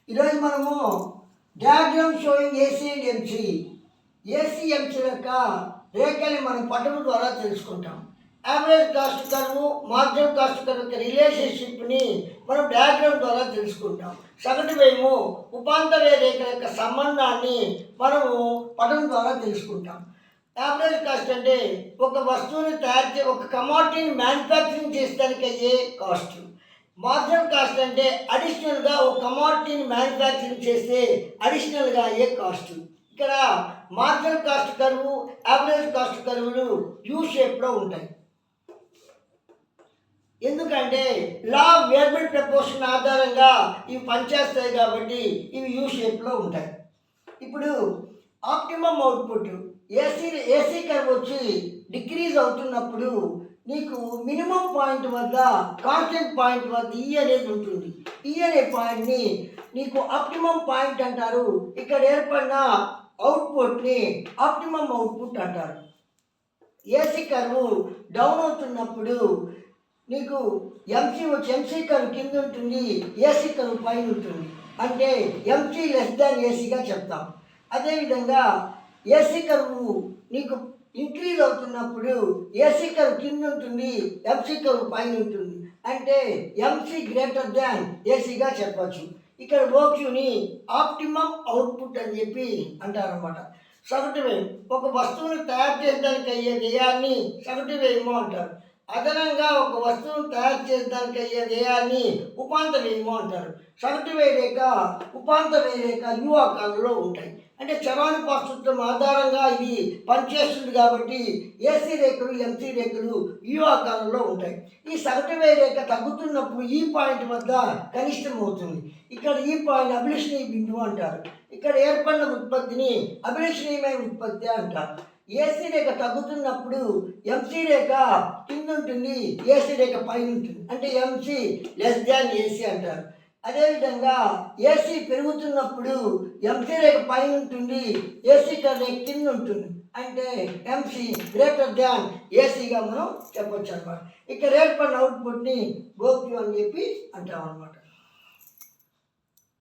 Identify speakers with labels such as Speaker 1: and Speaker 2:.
Speaker 1: ఈరోజు మనము diagram showing AC and MC MC యొక్క రేఖల్ని మనం పటం ద్వారా తెలుసుకుంటాం. Average cost curve, marginal cost curve యొక్క రిలేషన్షిప్ని మనం డయాగ్రామ్ ద్వారా తెలుసుకుంటాం. సగటు వ్యయము, ఉపాంత వ్యయ రేఖల యొక్క సంబంధాన్ని మనము పటం ద్వారా తెలుసుకుంటాం. యావరేజ్ కాస్ట్ అంటే ఒక వస్తువుని ఒక కమోడిటీని మ్యానుఫ్యాక్చరింగ్ చేసేదానికి అయ్యే కాస్ట్. మార్జినల్ కాస్ట్ అంటే అడిషనల్గా ఒక కమోడిటీని మ్యానుఫ్యాక్చరింగ్ చేస్తే అడిషనల్గా అయ్యే కాస్ట్. ఇక్కడ marginal cost curve, average cost కర్వ్లు యూ షేప్లో ఉంటాయి. ఎందుకంటే లా ఆఫ్ వేరియబుల్ ప్రపోర్షన్ ఆధారంగా ఇవి పనిచేస్తాయి కాబట్టి ఇవి యూ షేప్లో ఉంటాయి. ఇప్పుడు ఆప్టిమమ్ అవుట్పుట్ ఏసీ కర్వ్ వచ్చి డిక్రీజ్ అవుతున్నప్పుడు నీకు మినిమం పాయింట్ వద్ద, కాన్స్టెంట్ పాయింట్ వద్ద ఈ అనేది ఉంటుంది. ఈ అనే పాయింట్ని నీకు ఆప్టిమమ్ పాయింట్ అంటారు. ఇక్కడ ఏర్పడిన అవుట్పుట్ని ఆప్టిమమ్ అవుట్పుట్ అంటారు. ఏసీ కర్వ్ డౌన్ అవుతున్నప్పుడు నీకు ఎంసీ కర్వ్ కింద ఉంటుంది, ఏసీ కర్వ్ పైన ఉంటుంది. అంటే ఎంసీ లెస్ దాన్ ఏసీగా చెప్తాం. అదేవిధంగా ఏసీ కర్వ్ నీకు ఇంక్రీజ్ అవుతున్నప్పుడు ఏసీ కర్వ్ కింద ఉంటుంది, ఎంసీ కర్వ్ పైన ఉంటుంది. అంటే ఎంసీ గ్రేటర్ దాన్ ఏసీగా చెప్పచ్చు. ఇక్కడ ఓక్యూని ఆప్టిమమ్ అవుట్పుట్ అని చెప్పి అంటారన్నమాట. సగటు వ్యయం, ఒక వస్తువును తయారు చేయడానికి అయ్యే వ్యయాన్ని సగటు వ్యయము అంటారు. అదనంగా ఒక వస్తువును తయారు చేయడానికి అయ్యే వ్యయాన్ని ఉపాంత వ్యయము అంటారు. సగటు వ్యయ రేఖ, ఉపాంత వ్యయ రేఖ యు ఆకారంలో ఉంటాయి. అంటే చరానుపాత సూత్రం ఆధారంగా ఇది పనిచేస్తుంది కాబట్టి ఏసీ రేఖలు, ఎంసీ రేఖలు యు ఆకారంలో ఉంటాయి. ఈ సగటు వ్యయ రేఖ తగ్గుతున్నప్పుడు ఈ పాయింట్ వద్ద కనిష్టం అవుతుంది. ఇక్కడ ఈ పాయింట్ అభిలషణీయ బిందువు అంటారు. ఇక్కడ ఏర్పడిన ఉత్పత్తిని అభిలషణీయమైన ఉత్పత్తి అంటారు. ఏసీ రేఖ తగ్గుతున్నప్పుడు ఎంసీ రేఖ కింద ఉంటుంది, ఏసీ రేఖ పైన ఉంటుంది. అంటే ఎంసీ లెస్ దాన్ ఏసీ అంటారు. అదేవిధంగా ఏసీ పెరుగుతున్నప్పుడు ఎంసీ రేఖ పైన ఉంటుంది, ఏసీ రేఖ కింద ఉంటుంది. అంటే ఎంసీ గ్రేటర్ దాన్ ఏసీగా మనం చెప్పొచ్చు అనమాట. ఇక్కడ ఏర్పడిన అవుట్పుట్ని ఓక్యూ అని చెప్పి అంటాం అనమాట.